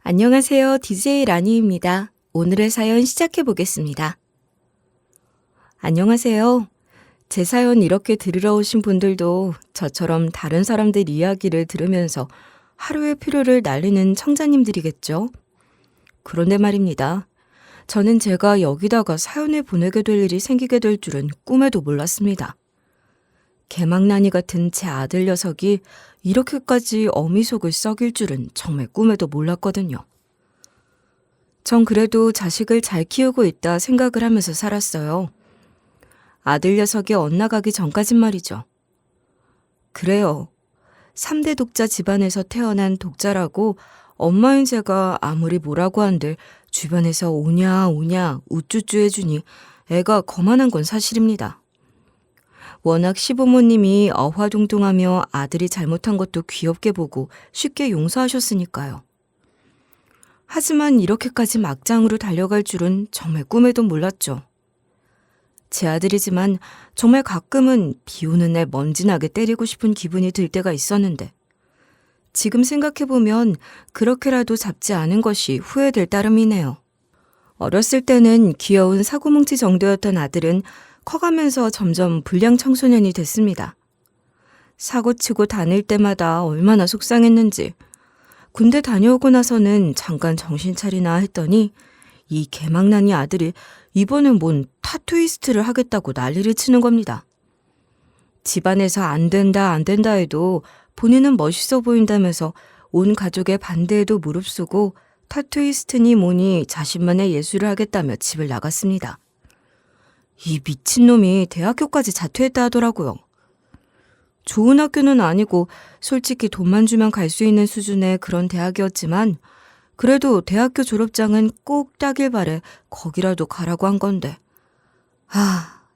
안녕하세요. DJ 라니입니다. 오늘의 사연 시작해 보겠습니다. 안녕하세요. 제 사연 이렇게 들으러 오신 분들도 저처럼 다른 사람들 이야기를 들으면서 하루의 피로를 날리는 청자님들이겠죠? 그런데 말입니다. 저는 제가 여기다가 사연을 보내게 될 일이 생기게 될 줄은 꿈에도 몰랐습니다. 개망나니 같은 제 아들 녀석이 이렇게까지 어미속을 썩일 줄은 정말 꿈에도 몰랐거든요. 전 그래도 자식을 잘 키우고 있다 생각을 하면서 살았어요. 아들 녀석이 엇나가기 전까진 말이죠. 그래요. 3대 독자 집안에서 태어난 독자라고 엄마인 제가 아무리 뭐라고 한들 주변에서 오냐 우쭈쭈 해주니 애가 거만한 건 사실입니다. 워낙 시부모님이 어화둥둥하며 아들이 잘못한 것도 귀엽게 보고 쉽게 용서하셨으니까요. 하지만 이렇게까지 막장으로 달려갈 줄은 정말 꿈에도 몰랐죠. 제 아들이지만 정말 가끔은 비 오는 날 먼지나게 때리고 싶은 기분이 들 때가 있었는데 지금 생각해보면 그렇게라도 잡지 않은 것이 후회될 따름이네요. 어렸을 때는 귀여운 사고뭉치 정도였던 아들은 커가면서 점점 불량 청소년이 됐습니다. 사고치고 다닐 때마다 얼마나 속상했는지 군대 다녀오고 나서는 잠깐 정신 차리나 했더니 이 개망나니 아들이 이번엔 뭔 타투이스트를 하겠다고 난리를 치는 겁니다. 집안에서 안 된다 해도 본인은 멋있어 보인다면서 온 가족의 반대에도 무릅쓰고 타투이스트니 뭐니 자신만의 예술을 하겠다며 집을 나갔습니다. 이 미친놈이 대학교까지 자퇴했다 하더라고요. 좋은 학교는 아니고 솔직히 돈만 주면 갈 수 있는 수준의 그런 대학이었지만 그래도 대학교 졸업장은 꼭 따길 바래 거기라도 가라고 한 건데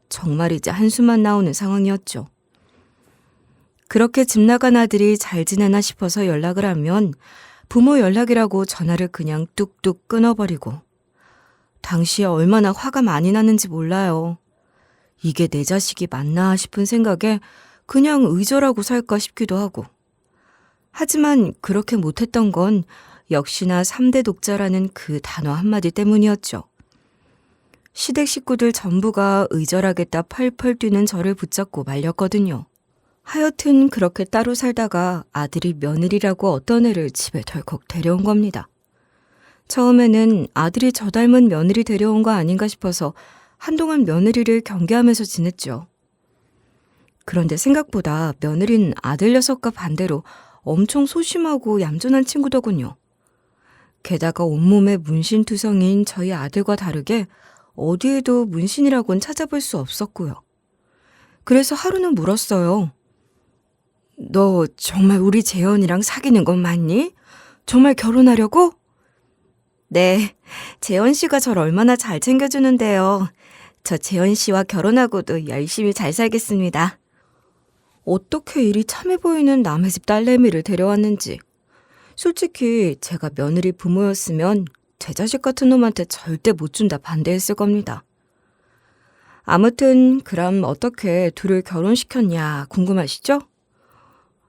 정말 이제 한숨만 나오는 상황이었죠. 그렇게 집 나간 아들이 잘 지내나 싶어서 연락을 하면 부모 연락이라고 전화를 그냥 뚝뚝 끊어버리고 당시에 얼마나 화가 많이 났는지 몰라요. 이게 내 자식이 맞나 싶은 생각에 그냥 의절하고 살까 싶기도 하고. 하지만 그렇게 못했던 건 역시나 3대 독자라는 그 단어 한마디 때문이었죠. 시댁 식구들 전부가 의절하겠다 펄펄 뛰는 저를 붙잡고 말렸거든요. 하여튼 그렇게 따로 살다가 아들이 며느리라고 어떤 애를 집에 덜컥 데려온 겁니다. 처음에는 아들이 저 닮은 며느리 데려온 거 아닌가 싶어서 한동안 며느리를 경계하면서 지냈죠. 그런데 생각보다 며느리는 아들 녀석과 반대로 엄청 소심하고 얌전한 친구더군요. 게다가 온몸에 문신투성이인 저희 아들과 다르게 어디에도 문신이라곤 찾아볼 수 없었고요. 그래서 하루는 물었어요. 너 정말 우리 재현이랑 사귀는 건 맞니? 정말 결혼하려고? 네, 재현 씨가 절 얼마나 잘 챙겨주는데요. 저 재현 씨와 결혼하고도 열심히 잘 살겠습니다. 어떻게 이리 참해 보이는 남의 집 딸내미를 데려왔는지. 솔직히 제가 며느리 부모였으면 제 자식 같은 놈한테 절대 못 준다 반대했을 겁니다. 아무튼 그럼 어떻게 둘을 결혼시켰냐 궁금하시죠?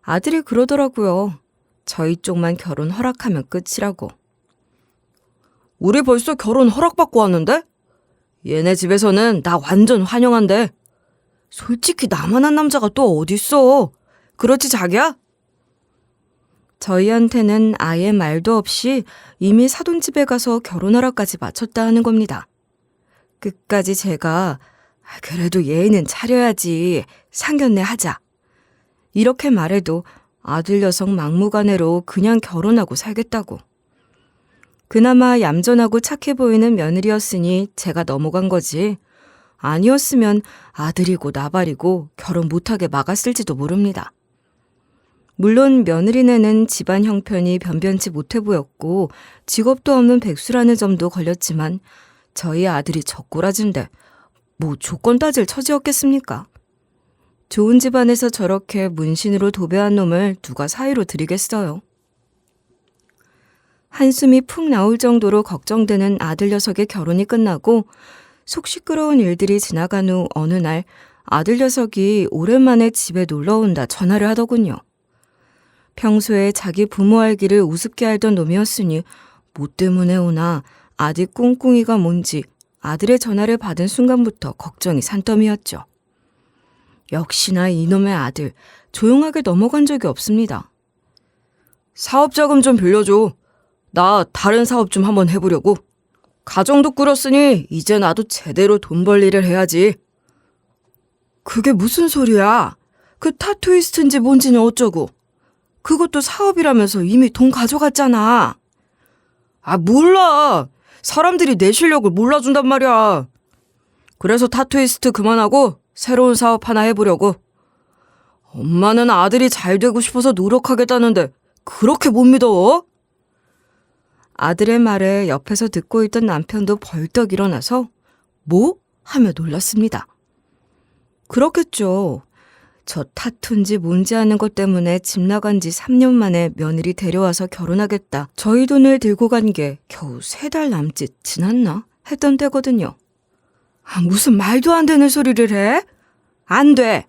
아들이 그러더라고요. 저희 쪽만 결혼 허락하면 끝이라고. 우리 벌써 결혼 허락받고 왔는데? 얘네 집에서는 나 완전 환영한대. 솔직히 나만 한 남자가 또 어딨어. 그렇지 자기야? 저희한테는 아예 말도 없이 이미 사돈집에 가서 결혼 허락까지 마쳤다 하는 겁니다. 끝까지 제가 그래도 예의는 차려야지 상견례 하자. 이렇게 말해도 아들 녀석 막무가내로 그냥 결혼하고 살겠다고. 그나마 얌전하고 착해 보이는 며느리였으니 제가 넘어간 거지. 아니었으면 아들이고 나발이고 결혼 못하게 막았을지도 모릅니다. 물론 며느리네는 집안 형편이 변변치 못해 보였고 직업도 없는 백수라는 점도 걸렸지만 저희 아들이 젖꼬라진데 뭐 조건 따질 처지였겠습니까? 좋은 집안에서 저렇게 문신으로 도배한 놈을 누가 사이로 들이겠어요. 한숨이 푹 나올 정도로 걱정되는 아들 녀석의 결혼이 끝나고 속 시끄러운 일들이 지나간 후 어느 날 아들 녀석이 오랜만에 집에 놀러온다 전화를 하더군요. 평소에 자기 부모 알기를 우습게 알던 놈이었으니 뭐 때문에 오나 아들 꿍꿍이가 뭔지 아들의 전화를 받은 순간부터 걱정이 산더미였죠. 역시나 이놈의 아들, 조용하게 넘어간 적이 없습니다. 사업자금 좀 빌려줘. 나 다른 사업 좀 한번 해보려고. 가정도 꾸렸으니 이제 나도 제대로 돈 벌 일을 해야지. 그게 무슨 소리야? 그 타투이스트인지 뭔지는 어쩌고. 그것도 사업이라면서 이미 돈 가져갔잖아. 아, 몰라. 사람들이 내 실력을 몰라준단 말이야. 그래서 타투이스트 그만하고 새로운 사업 하나 해보려고. 엄마는 아들이 잘 되고 싶어서 노력하겠다는데 그렇게 못 믿어? 아들의 말에 옆에서 듣고 있던 남편도 벌떡 일어나서 뭐? 하며 놀랐습니다. 그렇겠죠. 저 타투인지 뭔지 아는 것 때문에 집 나간 지 3년 만에 며느리 데려와서 결혼하겠다. 저희 돈을 들고 간 게 겨우 3달 남짓 지났나? 했던 때거든요. 아, 무슨 말도 안 되는 소리를 해? 안 돼.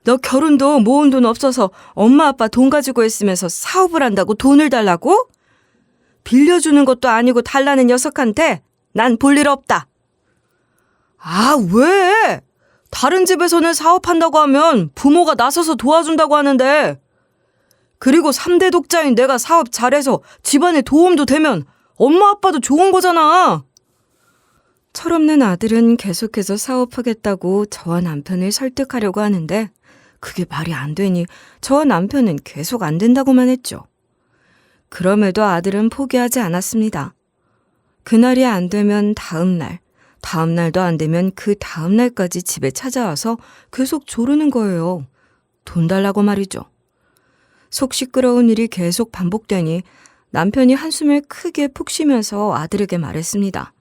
너 결혼도 모은 돈 없어서 엄마 아빠 돈 가지고 있으면서 사업을 한다고 돈을 달라고? 빌려주는 것도 아니고 달라는 녀석한테 난 볼 일 없다. 아, 왜? 다른 집에서는 사업한다고 하면 부모가 나서서 도와준다고 하는데, 그리고 3대 독자인 내가 사업 잘해서 집안에 도움도 되면 엄마 아빠도 좋은 거잖아. 철없는 아들은 계속해서 사업하겠다고 저와 남편을 설득하려고 하는데 그게 말이 안 되니 저와 남편은 계속 안 된다고만 했죠. 그럼에도 아들은 포기하지 않았습니다. 그날이 안 되면 다음 날도 안 되면 그 다음 날까지 집에 찾아와서 계속 조르는 거예요. 돈 달라고 말이죠. 속 시끄러운 일이 계속 반복되니 남편이 한숨을 크게 푹 쉬면서 아들에게 말했습니다.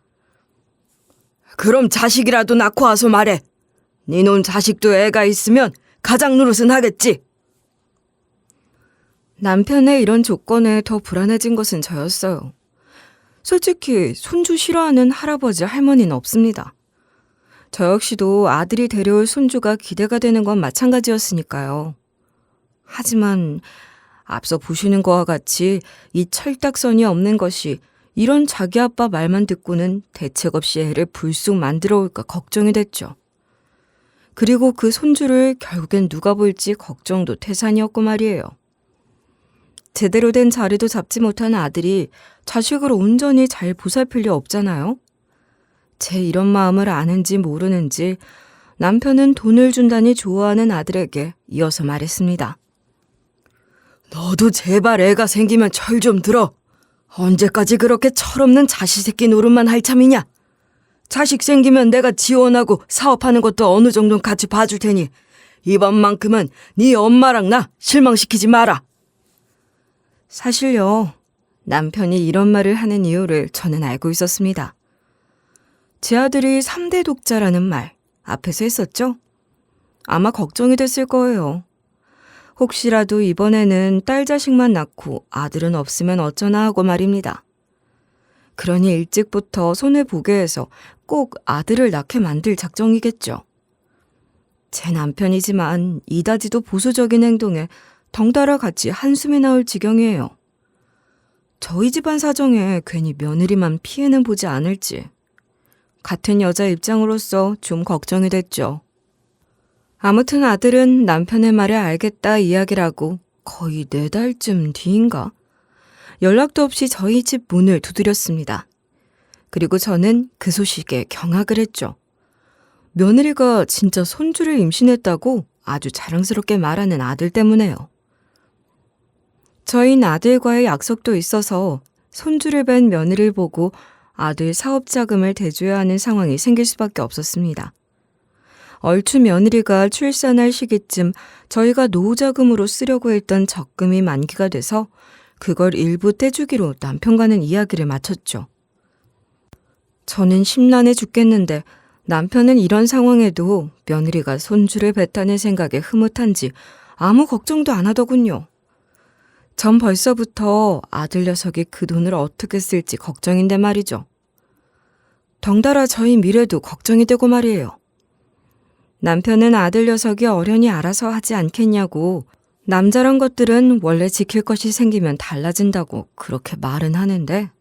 그럼 자식이라도 낳고 와서 말해. 니놈 자식도 애가 있으면 가장 노릇은 하겠지. 남편의 이런 조건에 더 불안해진 것은 저였어요. 솔직히 손주 싫어하는 할아버지 할머니는 없습니다. 저 역시도 아들이 데려올 손주가 기대가 되는 건 마찬가지였으니까요. 하지만 앞서 보시는 것과 같이 이 철딱선이 없는 것이 이런 자기 아빠 말만 듣고는 대책 없이 애를 불쑥 만들어 올까 걱정이 됐죠. 그리고 그 손주를 결국엔 누가 볼지 걱정도 태산이었고 말이에요. 제대로 된 자리도 잡지 못한 아들이 자식을 온전히 잘 보살필 리 없잖아요. 제 이런 마음을 아는지 모르는지 남편은 돈을 준다니 좋아하는 아들에게 이어서 말했습니다. 너도 제발 애가 생기면 철 좀 들어. 언제까지 그렇게 철없는 자식 새끼 노릇만 할 참이냐? 자식 생기면 내가 지원하고 사업하는 것도 어느 정도는 같이 봐줄 테니 이번만큼은 네 엄마랑 나 실망시키지 마라. 사실요, 남편이 이런 말을 하는 이유를 저는 알고 있었습니다. 제 아들이 3대 독자라는 말 앞에서 했었죠? 아마 걱정이 됐을 거예요. 혹시라도 이번에는 딸 자식만 낳고 아들은 없으면 어쩌나 하고 말입니다. 그러니 일찍부터 손해 보게 해서 꼭 아들을 낳게 만들 작정이겠죠. 제 남편이지만 이다지도 보수적인 행동에 덩달아 같이 한숨이 나올 지경이에요. 저희 집안 사정에 괜히 며느리만 피해는 보지 않을지. 같은 여자 입장으로서 좀 걱정이 됐죠. 아무튼 아들은 남편의 말에 알겠다 이야기를 하고 거의 4달쯤 뒤인가? 연락도 없이 저희 집 문을 두드렸습니다. 그리고 저는 그 소식에 경악을 했죠. 며느리가 진짜 손주를 임신했다고 아주 자랑스럽게 말하는 아들 때문에요. 저희는 아들과의 약속도 있어서 손주를 뵌 며느리를 보고 아들 사업 자금을 대줘야 하는 상황이 생길 수밖에 없었습니다. 얼추 며느리가 출산할 시기쯤 저희가 노후자금으로 쓰려고 했던 적금이 만기가 돼서 그걸 일부 떼주기로 남편과는 이야기를 마쳤죠. 저는 심란해 죽겠는데 남편은 이런 상황에도 며느리가 손주를 뱉다는 생각에 흐뭇한지 아무 걱정도 안 하더군요. 전 벌써부터 아들 녀석이 그 돈을 어떻게 쓸지 걱정인데 말이죠. 덩달아 저희 미래도 걱정이 되고 말이에요. 남편은 아들 녀석이 어련히 알아서 하지 않겠냐고 남자란 것들은 원래 지킬 것이 생기면 달라진다고 그렇게 말은 하는데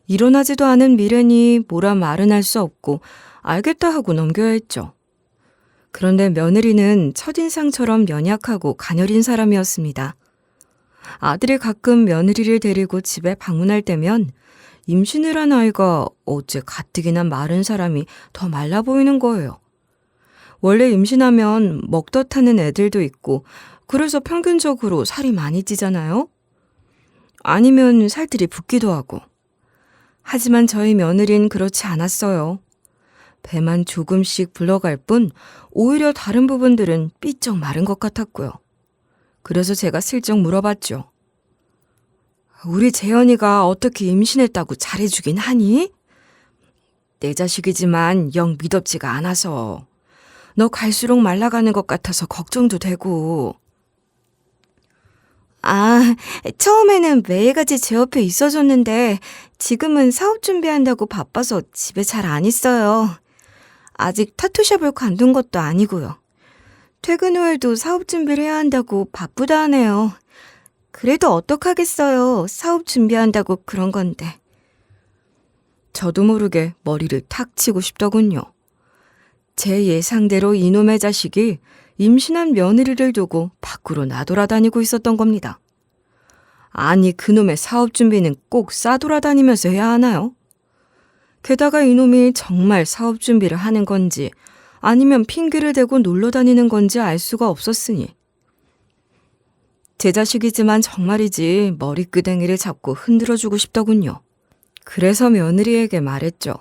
일어나지도 않은 미래니 뭐라 말은 할 수 없고 알겠다 하고 넘겨야 했죠. 그런데 며느리는 첫인상처럼 연약하고 가녀린 사람이었습니다. 아들이 가끔 며느리를 데리고 집에 방문할 때면 임신을 한 아이가 어째 가뜩이나 마른 사람이 더 말라 보이는 거예요. 원래 임신하면 먹덧하는 애들도 있고 그래서 평균적으로 살이 많이 찌잖아요. 아니면 살들이 붓기도 하고. 하지만 저희 며느린 그렇지 않았어요. 배만 조금씩 불러갈 뿐 오히려 다른 부분들은 삐쩍 마른 것 같았고요. 그래서 제가 슬쩍 물어봤죠. 우리 재현이가 어떻게 임신했다고 잘해주긴 하니? 내 자식이지만 영 미덥지가 않아서. 너 갈수록 말라가는 것 같아서 걱정도 되고. 처음에는 매일같이 제 옆에 있어줬는데 지금은 사업 준비한다고 바빠서 집에 잘 안 있어요. 아직 타투샵을 관둔 것도 아니고요. 퇴근 후에도 사업 준비를 해야 한다고 바쁘다 하네요. 그래도 어떡하겠어요. 사업 준비한다고 그런 건데. 저도 모르게 머리를 탁 치고 싶더군요. 제 예상대로 이놈의 자식이 임신한 며느리를 두고 밖으로 나돌아다니고 있었던 겁니다. 아니 그놈의 사업 준비는 꼭 싸돌아다니면서 해야 하나요? 게다가 이놈이 정말 사업 준비를 하는 건지 아니면 핑계를 대고 놀러 다니는 건지 알 수가 없었으니 제 자식이지만 정말이지 머리끄댕이를 잡고 흔들어주고 싶더군요. 그래서 며느리에게 말했죠.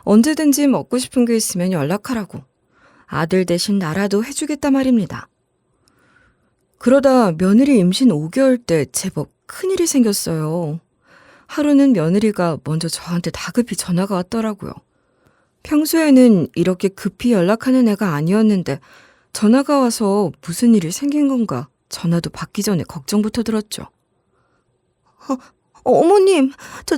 언제든지 먹고 싶은 게 있으면 연락하라고. 아들 대신 나라도 해주겠다 말입니다. 그러다 며느리 임신 5개월 때 제법 큰일이 생겼어요. 하루는 며느리가 먼저 저한테 다급히 전화가 왔더라고요. 평소에는 이렇게 급히 연락하는 애가 아니었는데 전화가 와서 무슨 일이 생긴 건가 전화도 받기 전에 걱정부터 들었죠. 어머님, 저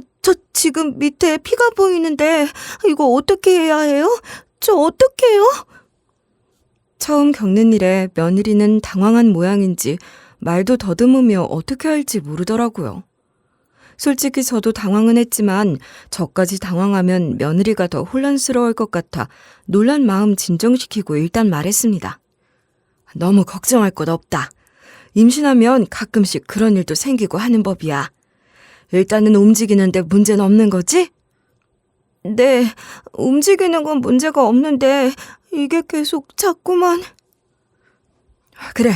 지금 밑에 피가 보이는데 이거 어떻게 해야 해요? 저 어떡해요? 처음 겪는 일에 며느리는 당황한 모양인지 말도 더듬으며 어떻게 할지 모르더라고요. 솔직히 저도 당황은 했지만 저까지 당황하면 며느리가 더 혼란스러울 것 같아 놀란 마음 진정시키고 일단 말했습니다. 너무 걱정할 것 없다. 임신하면 가끔씩 그런 일도 생기고 하는 법이야. 일단은 움직이는데 문제는 없는 거지? 네, 움직이는 건 문제가 없는데 이게 계속 자꾸만... 그래,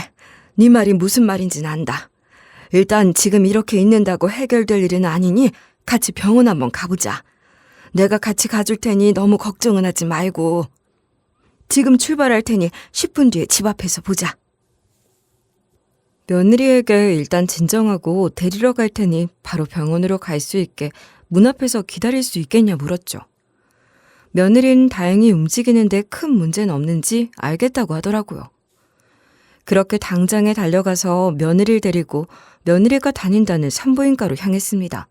네 말이 무슨 말인지는 안다. 일단 지금 이렇게 있는다고 해결될 일은 아니니 같이 병원 한번 가보자. 내가 같이 가줄 테니 너무 걱정은 하지 말고. 지금 출발할 테니 10분 뒤에 집 앞에서 보자. 며느리에게 일단 진정하고 데리러 갈 테니 바로 병원으로 갈 수 있게 문 앞에서 기다릴 수 있겠냐 물었죠. 며느리는 다행히 움직이는데 큰 문제는 없는지 알겠다고 하더라고요. 그렇게 당장에 달려가서 며느리를 데리고 며느리가 다닌다는 산부인과로 향했습니다.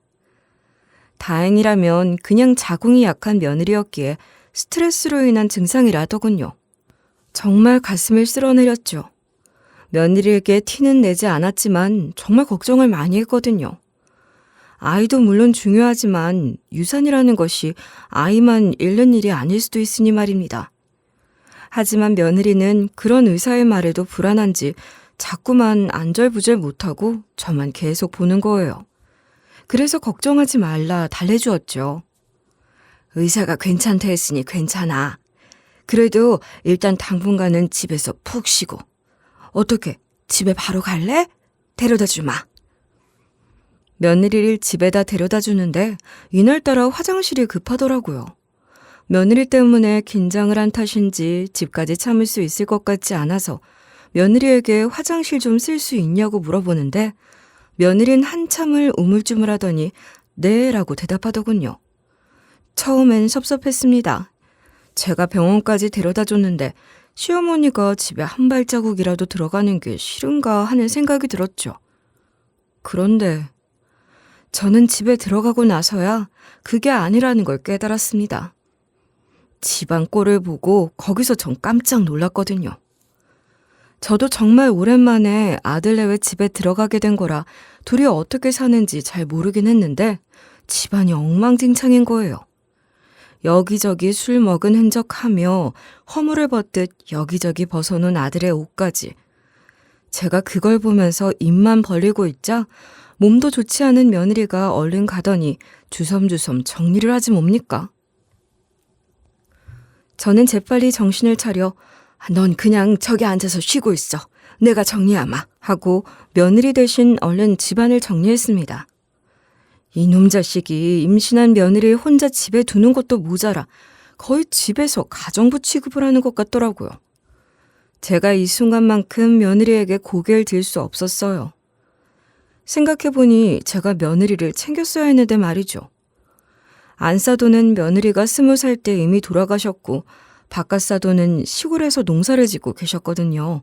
다행이라면 그냥 자궁이 약한 며느리였기에 스트레스로 인한 증상이라더군요. 정말 가슴을 쓸어내렸죠. 며느리에게 티는 내지 않았지만 정말 걱정을 많이 했거든요. 아이도 물론 중요하지만 유산이라는 것이 아이만 잃는 일이 아닐 수도 있으니 말입니다. 하지만 며느리는 그런 의사의 말에도 불안한지 자꾸만 안절부절 못하고 저만 계속 보는 거예요. 그래서 걱정하지 말라 달래주었죠. 의사가 괜찮다 했으니 괜찮아. 그래도 일단 당분간은 집에서 푹 쉬고. 어떻게 집에 바로 갈래? 데려다 주마. 며느리를 집에다 데려다 주는데 이날따라 화장실이 급하더라고요. 며느리 때문에 긴장을 한 탓인지 집까지 참을 수 있을 것 같지 않아서 며느리에게 화장실 좀 쓸 수 있냐고 물어보는데 며느리는 한참을 우물쭈물하더니 네라고 대답하더군요. 처음엔 섭섭했습니다. 제가 병원까지 데려다 줬는데 시어머니가 집에 한 발자국이라도 들어가는 게 싫은가 하는 생각이 들었죠. 그런데 저는 집에 들어가고 나서야 그게 아니라는 걸 깨달았습니다. 집안 꼴을 보고 거기서 전 깜짝 놀랐거든요. 저도 정말 오랜만에 아들 내외 집에 들어가게 된 거라 둘이 어떻게 사는지 잘 모르긴 했는데 집안이 엉망진창인 거예요. 여기저기 술 먹은 흔적하며 허물을 벗듯 여기저기 벗어놓은 아들의 옷까지. 제가 그걸 보면서 입만 벌리고 있자 몸도 좋지 않은 며느리가 얼른 가더니 주섬주섬 정리를 하지 뭡니까? 저는 재빨리 정신을 차려 넌 그냥 저기 앉아서 쉬고 있어. 내가 정리하마 하고 며느리 대신 얼른 집안을 정리했습니다. 이놈 자식이 임신한 며느리 혼자 집에 두는 것도 모자라 거의 집에서 가정부 취급을 하는 것 같더라고요. 제가 이 순간만큼 며느리에게 고개를 들 수 없었어요. 생각해보니 제가 며느리를 챙겼어야 했는데 말이죠. 안사도는 며느리가 20살 때 이미 돌아가셨고 바깥사도는 시골에서 농사를 짓고 계셨거든요.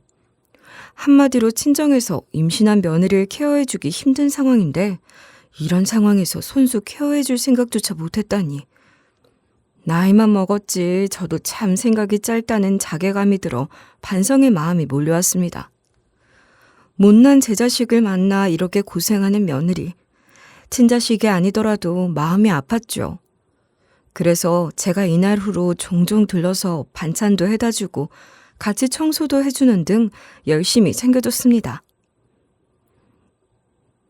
한마디로 친정에서 임신한 며느리를 케어해주기 힘든 상황인데 이런 상황에서 손수 케어해줄 생각조차 못했다니. 나이만 먹었지 저도 참 생각이 짧다는 자괴감이 들어 반성의 마음이 몰려왔습니다. 못난 제 자식을 만나 이렇게 고생하는 며느리. 친자식이 아니더라도 마음이 아팠죠. 그래서 제가 이날 후로 종종 들러서 반찬도 해다 주고 같이 청소도 해주는 등 열심히 챙겨줬습니다.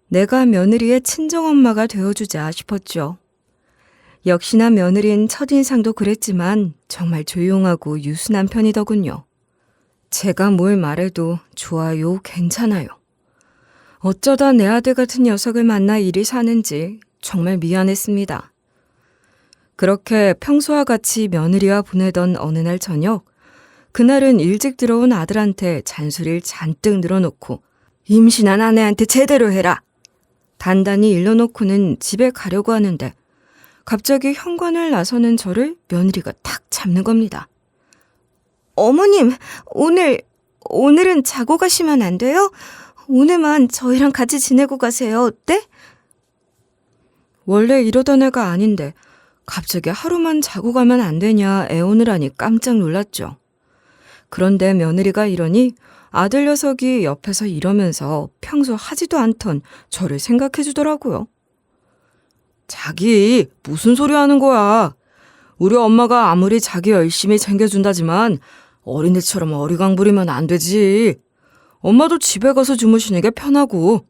내가 며느리의 친정엄마가 되어주자 싶었죠. 역시나 며느리는 첫인상도 그랬지만 정말 조용하고 유순한 편이더군요. 제가 뭘 말해도 좋아요, 괜찮아요. 어쩌다 내 아들 같은 녀석을 만나 이리 사는지 정말 미안했습니다. 그렇게 평소와 같이 며느리와 보내던 어느 날 저녁, 그날은 일찍 들어온 아들한테 잔소리를 잔뜩 늘어놓고 임신한 아내한테 제대로 해라! 단단히 일러놓고는 집에 가려고 하는데 갑자기 현관을 나서는 저를 며느리가 탁 잡는 겁니다. 어머님, 오늘은 자고 가시면 안 돼요? 오늘만 저희랑 같이 지내고 가세요. 어때? 원래 이러던 애가 아닌데 갑자기 하루만 자고 가면 안 되냐 애원을 하니 깜짝 놀랐죠. 그런데 며느리가 이러니 아들 녀석이 옆에서 이러면서 평소 하지도 않던 저를 생각해 주더라고요. 자기 무슨 소리 하는 거야. 우리 엄마가 아무리 자기 열심히 챙겨준다지만 어린애처럼 어리광 부리면 안 되지. 엄마도 집에 가서 주무시는 게 편하고.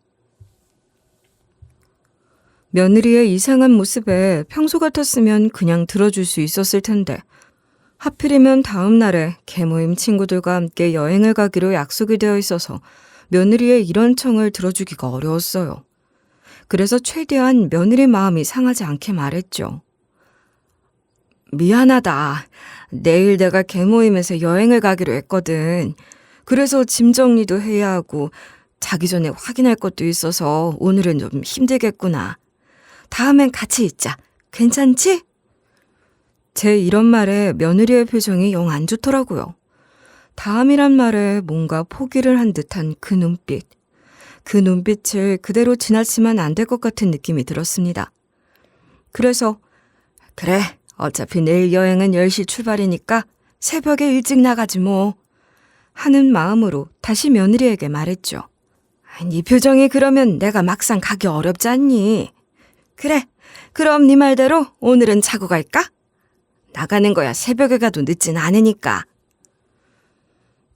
며느리의 이상한 모습에 평소 같았으면 그냥 들어줄 수 있었을 텐데 하필이면 다음 날에 계모임 친구들과 함께 여행을 가기로 약속이 되어 있어서 며느리의 이런 청을 들어주기가 어려웠어요. 그래서 최대한 며느리 마음이 상하지 않게 말했죠. 미안하다. 내일 내가 계모임에서 여행을 가기로 했거든. 그래서 짐 정리도 해야 하고 자기 전에 확인할 것도 있어서 오늘은 좀 힘들겠구나. 다음엔 같이 있자. 괜찮지? 제 이런 말에 며느리의 표정이 영 안 좋더라고요. 다음이란 말에 뭔가 포기를 한 듯한 그 눈빛. 그 눈빛을 그대로 지나치면 안 될 것 같은 느낌이 들었습니다. 그래서 그래, 어차피 내일 여행은 10시 출발이니까 새벽에 일찍 나가지 뭐. 하는 마음으로 다시 며느리에게 말했죠. 네 표정이 그러면 내가 막상 가기 어렵지 않니? 그래, 그럼 네 말대로 오늘은 자고 갈까? 나가는 거야 새벽에 가도 늦진 않으니까.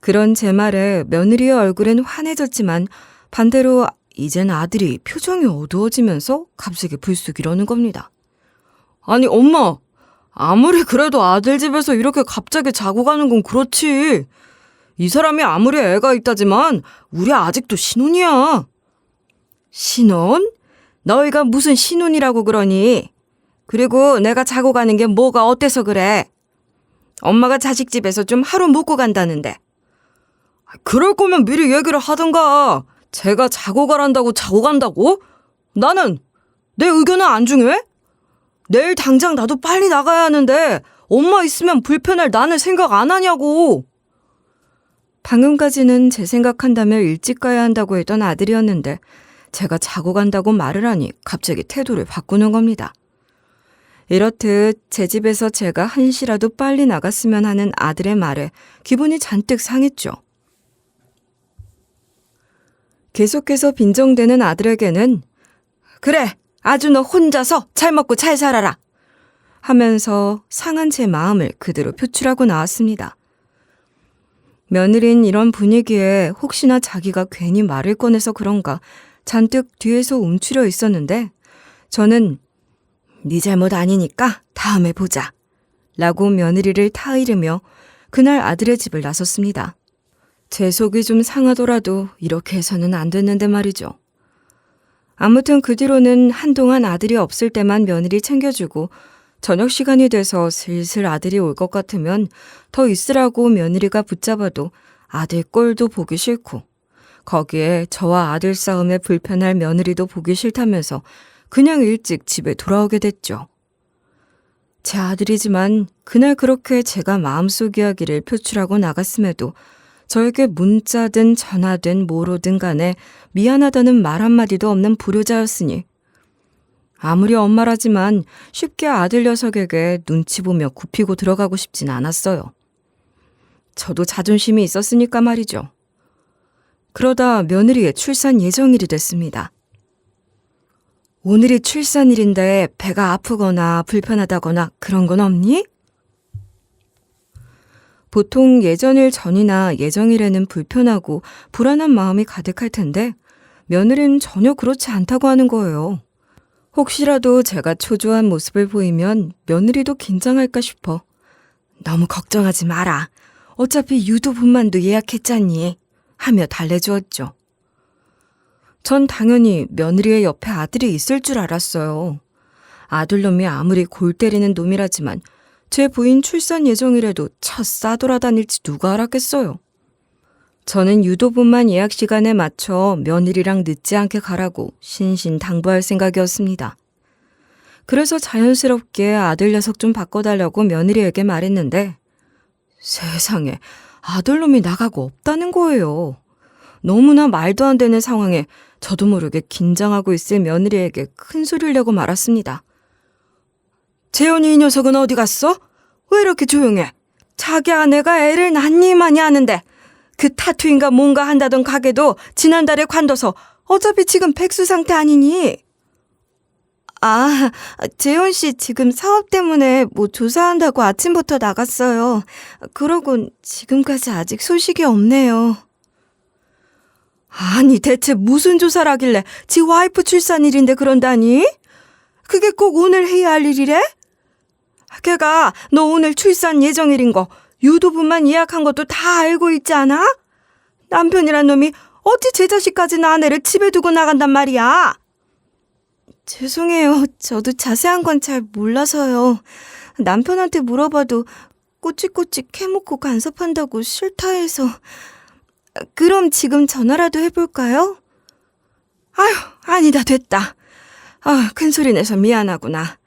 그런 제 말에 며느리의 얼굴은 환해졌지만 반대로 이젠 아들이 표정이 어두워지면서 갑자기 불쑥 이러는 겁니다. 아니 엄마, 아무리 그래도 아들 집에서 이렇게 갑자기 자고 가는 건 그렇지. 이 사람이 아무리 애가 있다지만 우리 아직도 신혼이야. 신혼? 너희가 무슨 신혼이라고 그러니? 그리고 내가 자고 가는 게 뭐가 어때서 그래? 엄마가 자식 집에서 좀 하루 묵고 간다는데. 그럴 거면 미리 얘기를 하던가. 제가 자고 가란다고 자고 간다고? 나는 내 의견은 안 중요해? 내일 당장 나도 빨리 나가야 하는데 엄마 있으면 불편할 나는 생각 안 하냐고. 방금까지는 제 생각한다며 일찍 가야 한다고 했던 아들이었는데 제가 자고 간다고 말을 하니 갑자기 태도를 바꾸는 겁니다. 이렇듯 제 집에서 제가 한시라도 빨리 나갔으면 하는 아들의 말에 기분이 잔뜩 상했죠. 계속해서 빈정대는 아들에게는 그래, 아주 너 혼자서 잘 먹고 잘 살아라. 하면서 상한 제 마음을 그대로 표출하고 나왔습니다. 며느린 이런 분위기에 혹시나 자기가 괜히 말을 꺼내서 그런가 잔뜩 뒤에서 움츠려 있었는데 저는 네 잘못 아니니까 다음에 보자 라고 며느리를 타이르며 그날 아들의 집을 나섰습니다. 제 속이 좀 상하더라도 이렇게 해서는 안 됐는데 말이죠. 아무튼 그 뒤로는 한동안 아들이 없을 때만 며느리 챙겨주고 저녁 시간이 돼서 슬슬 아들이 올 것 같으면 더 있으라고 며느리가 붙잡아도 아들 꼴도 보기 싫고 거기에 저와 아들 싸움에 불편할 며느리도 보기 싫다면서 그냥 일찍 집에 돌아오게 됐죠. 제 아들이지만 그날 그렇게 제가 마음속 이야기를 표출하고 나갔음에도 저에게 문자든 전화든 뭐로든 간에 미안하다는 말 한마디도 없는 불효자였으니 아무리 엄마라지만 쉽게 아들 녀석에게 눈치 보며 굽히고 들어가고 싶진 않았어요. 저도 자존심이 있었으니까 말이죠. 그러다 며느리의 출산 예정일이 됐습니다. 오늘이 출산일인데 배가 아프거나 불편하다거나 그런 건 없니? 보통 예정일 전이나 예정일에는 불편하고 불안한 마음이 가득할 텐데 며느리는 전혀 그렇지 않다고 하는 거예요. 혹시라도 제가 초조한 모습을 보이면 며느리도 긴장할까 싶어 너무 걱정하지 마라. 어차피 유도분만도 예약했잖니 하며 달래주었죠. 전 당연히 며느리의 옆에 아들이 있을 줄 알았어요. 아들놈이 아무리 골 때리는 놈이라지만 제 부인 출산 예정일에도 첫 싸돌아다닐지 누가 알았겠어요. 저는 유도분만 예약 시간에 맞춰 며느리랑 늦지 않게 가라고 신신당부할 생각이었습니다. 그래서 자연스럽게 아들 녀석 좀 바꿔달라고 며느리에게 말했는데 세상에 아들놈이 나가고 없다는 거예요. 너무나 말도 안 되는 상황에 저도 모르게 긴장하고 있을 며느리에게 큰 소리를 내고 말았습니다. 재현이 이 녀석은 어디 갔어? 왜 이렇게 조용해? 자기 아내가 애를 낳니 마니 하는데 그 타투인가 뭔가 한다던 가게도 지난달에 관둬서 어차피 지금 백수 상태 아니니? 아, 재현 씨 지금 사업 때문에 뭐 조사한다고 아침부터 나갔어요. 그러곤 지금까지 아직 소식이 없네요. 아니 대체 무슨 조사를 하길래 지 와이프 출산일인데 그런다니? 그게 꼭 오늘 해야 할 일이래? 걔가 너 오늘 출산 예정일인 거 유도분만 예약한 것도 다 알고 있지 않아? 남편이란 놈이 어찌 제 자식까지 아내를 집에 두고 나간단 말이야? 죄송해요. 저도 자세한 건 잘 몰라서요. 남편한테 물어봐도 꼬치꼬치 캐묻고 간섭한다고 싫다 해서. 그럼 지금 전화라도 해볼까요? 아휴, 아니다 됐다. 큰 소리 내서 미안하구나.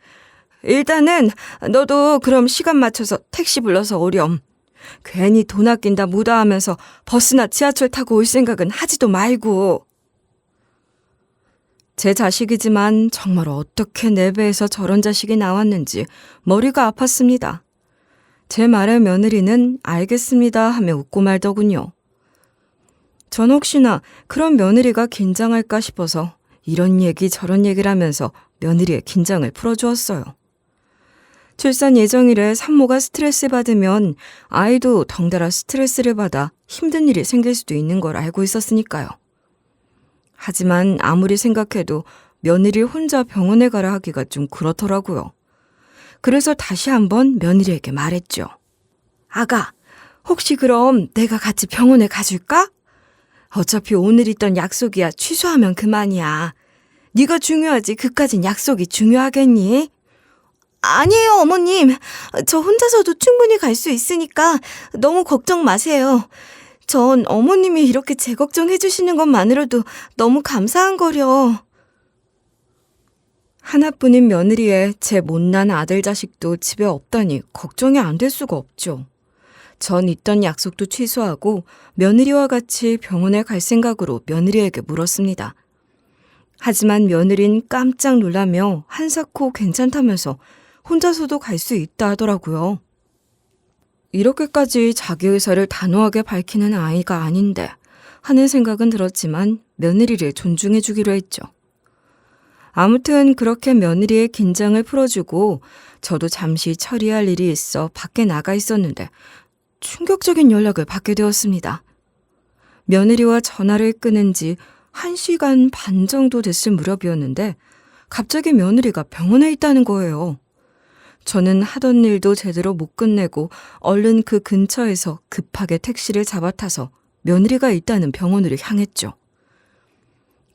일단은 너도 그럼 시간 맞춰서 택시 불러서 오렴. 괜히 돈 아낀다 무다 하면서 버스나 지하철 타고 올 생각은 하지도 말고. 제 자식이지만 정말 어떻게 내 배에서 저런 자식이 나왔는지 머리가 아팠습니다. 제 말에 며느리는 알겠습니다 하며 웃고 말더군요. 전 혹시나 그런 며느리가 긴장할까 싶어서 이런 얘기 저런 얘기를 하면서 며느리의 긴장을 풀어주었어요. 출산 예정일에 산모가 스트레스 받으면 아이도 덩달아 스트레스를 받아 힘든 일이 생길 수도 있는 걸 알고 있었으니까요. 하지만 아무리 생각해도 며느리 혼자 병원에 가라 하기가 좀 그렇더라고요. 그래서 다시 한번 며느리에게 말했죠. 아가, 혹시 그럼 내가 같이 병원에 가줄까? 어차피 오늘 있던 약속이야 취소하면 그만이야. 네가 중요하지 그까진 약속이 중요하겠니? 아니에요 어머님. 저 혼자서도 충분히 갈 수 있으니까 너무 걱정 마세요. 전 어머님이 이렇게 제 걱정해 주시는 것만으로도 너무 감사한 거려. 하나뿐인 며느리의 제 못난 아들 자식도 집에 없다니 걱정이 안 될 수가 없죠. 전 있던 약속도 취소하고 며느리와 같이 병원에 갈 생각으로 며느리에게 물었습니다. 하지만 며느린 깜짝 놀라며 한사코 괜찮다면서 혼자서도 갈 수 있다 하더라고요. 이렇게까지 자기 의사를 단호하게 밝히는 아이가 아닌데 하는 생각은 들었지만 며느리를 존중해 주기로 했죠. 아무튼 그렇게 며느리의 긴장을 풀어주고 저도 잠시 처리할 일이 있어 밖에 나가 있었는데 충격적인 연락을 받게 되었습니다. 며느리와 전화를 끊은 지 1시간 반 정도 됐을 무렵이었는데 갑자기 며느리가 병원에 있다는 거예요. 저는 하던 일도 제대로 못 끝내고 얼른 그 근처에서 급하게 택시를 잡아타서 며느리가 있다는 병원으로 향했죠.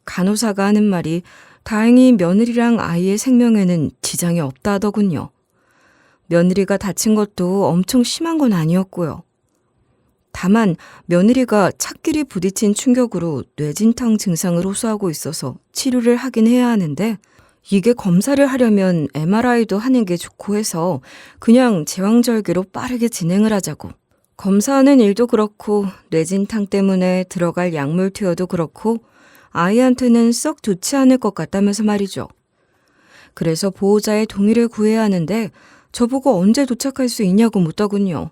간호사가 하는 말이 다행히 며느리랑 아이의 생명에는 지장이 없다 하더군요. 며느리가 다친 것도 엄청 심한 건 아니었고요. 다만 며느리가 찻길이 부딪힌 충격으로 뇌진탕 증상을 호소하고 있어서 치료를 하긴 해야 하는데 이게 검사를 하려면 MRI도 하는 게 좋고 해서 그냥 제왕절개로 빠르게 진행을 하자고. 검사하는 일도 그렇고 뇌진탕 때문에 들어갈 약물 투여도 그렇고 아이한테는 썩 좋지 않을 것 같다면서 말이죠. 그래서 보호자의 동의를 구해야 하는데 저보고 언제 도착할 수 있냐고 묻더군요.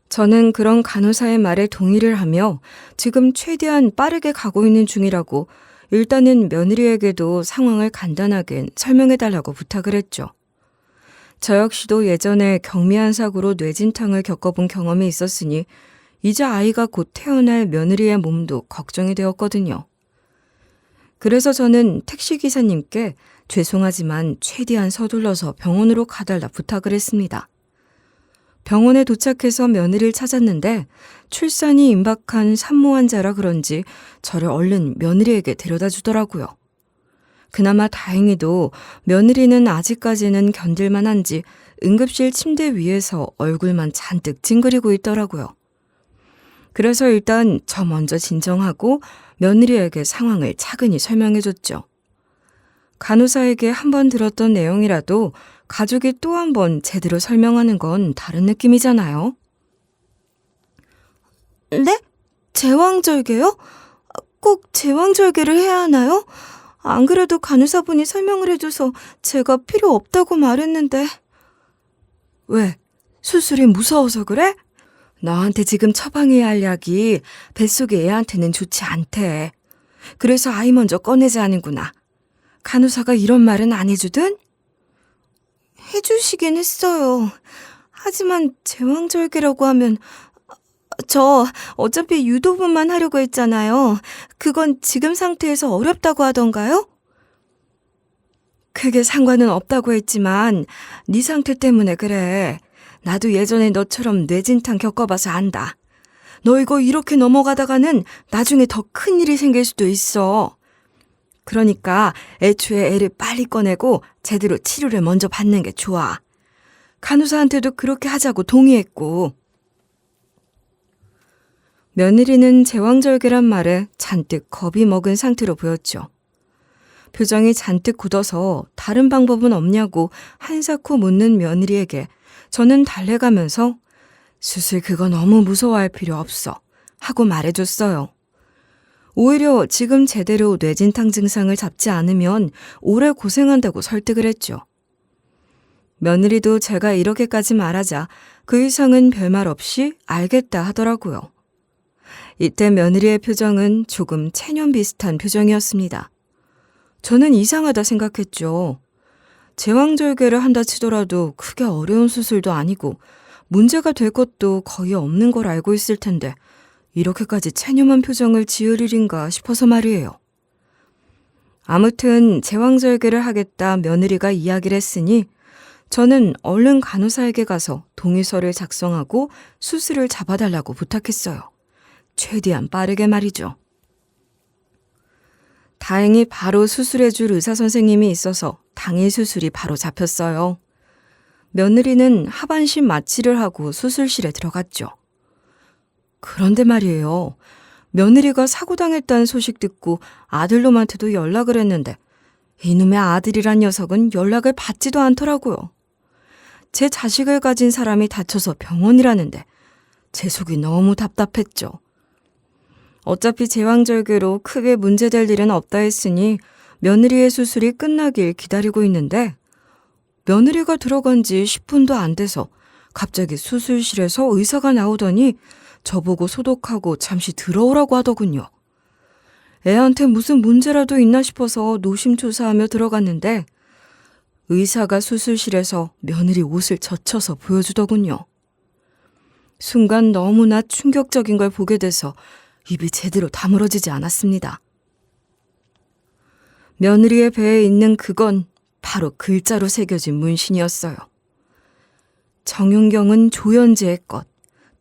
저는 그런 간호사의 말에 동의를 하며 지금 최대한 빠르게 가고 있는 중이라고 일단은 며느리에게도 상황을 간단하게 설명해달라고 부탁을 했죠. 저 역시도 예전에 경미한 사고로 뇌진탕을 겪어본 경험이 있었으니 이제 아이가 곧 태어날 며느리의 몸도 걱정이 되었거든요. 그래서 저는 택시기사님께 죄송하지만 최대한 서둘러서 병원으로 가달라 부탁을 했습니다. 병원에 도착해서 며느리를 찾았는데 출산이 임박한 산모 환자라 그런지 저를 얼른 며느리에게 데려다 주더라고요. 그나마 다행히도 며느리는 아직까지는 견딜만한지 응급실 침대 위에서 얼굴만 잔뜩 찡그리고 있더라고요. 그래서 일단 저 먼저 진정하고 며느리에게 상황을 차근히 설명해줬죠. 간호사에게 한 번 들었던 내용이라도 가족이 또 한 번 제대로 설명하는 건 다른 느낌이잖아요. 네? 제왕절개요? 꼭 제왕절개를 해야 하나요? 안 그래도 간호사분이 설명을 해줘서 제가 필요 없다고 말했는데. 왜? 수술이 무서워서 그래? 너한테 지금 처방해야 할 약이 뱃속의 애한테는 좋지 않대. 그래서 아이 먼저 꺼내자 하는구나. 간호사가 이런 말은 안 해주든? 해주시긴 했어요. 하지만 제왕절개라고 하면 저 어차피 유도분만 하려고 했잖아요. 그건 지금 상태에서 어렵다고 하던가요? 크게 상관은 없다고 했지만 네 상태 때문에 그래. 나도 예전에 너처럼 뇌진탕 겪어봐서 안다. 너 이거 이렇게 넘어가다가는 나중에 더 큰일이 생길 수도 있어. 그러니까 애초에 애를 빨리 꺼내고 제대로 치료를 먼저 받는 게 좋아. 간호사한테도 그렇게 하자고 동의했고. 며느리는 제왕절개란 말에 잔뜩 겁이 먹은 상태로 보였죠. 표정이 잔뜩 굳어서 다른 방법은 없냐고 한사코 묻는 며느리에게 저는 달래가면서 수술 그거 너무 무서워할 필요 없어 하고 말해줬어요. 오히려 지금 제대로 뇌진탕 증상을 잡지 않으면 오래 고생한다고 설득을 했죠. 며느리도 제가 이렇게까지 말하자 그 이상은 별말 없이 알겠다 하더라고요. 이때 며느리의 표정은 조금 체념 비슷한 표정이었습니다. 저는 이상하다 생각했죠. 제왕절개를 한다 치더라도 크게 어려운 수술도 아니고 문제가 될 것도 거의 없는 걸 알고 있을 텐데 이렇게까지 체념한 표정을 지을 일인가 싶어서 말이에요. 아무튼 제왕절개를 하겠다 며느리가 이야기를 했으니 저는 얼른 간호사에게 가서 동의서를 작성하고 수술을 잡아달라고 부탁했어요. 최대한 빠르게 말이죠. 다행히 바로 수술해줄 의사 선생님이 있어서 당일 수술이 바로 잡혔어요. 며느리는 하반신 마취를 하고 수술실에 들어갔죠. 그런데 말이에요. 며느리가 사고당했다는 소식 듣고 아들놈한테도 연락을 했는데 이놈의 아들이란 녀석은 연락을 받지도 않더라고요. 제 자식을 가진 사람이 다쳐서 병원이라는데 제 속이 너무 답답했죠. 어차피 제왕절개로 크게 문제될 일은 없다 했으니 며느리의 수술이 끝나길 기다리고 있는데 며느리가 들어간 지 10분도 안 돼서 갑자기 수술실에서 의사가 나오더니 저보고 소독하고 잠시 들어오라고 하더군요. 애한테 무슨 문제라도 있나 싶어서 노심초사하며 들어갔는데 의사가 수술실에서 며느리 옷을 젖혀서 보여주더군요. 순간 너무나 충격적인 걸 보게 돼서 입이 제대로 다물어지지 않았습니다. 며느리의 배에 있는 그건 바로 글자로 새겨진 문신이었어요. 정윤경은 조연재의 것,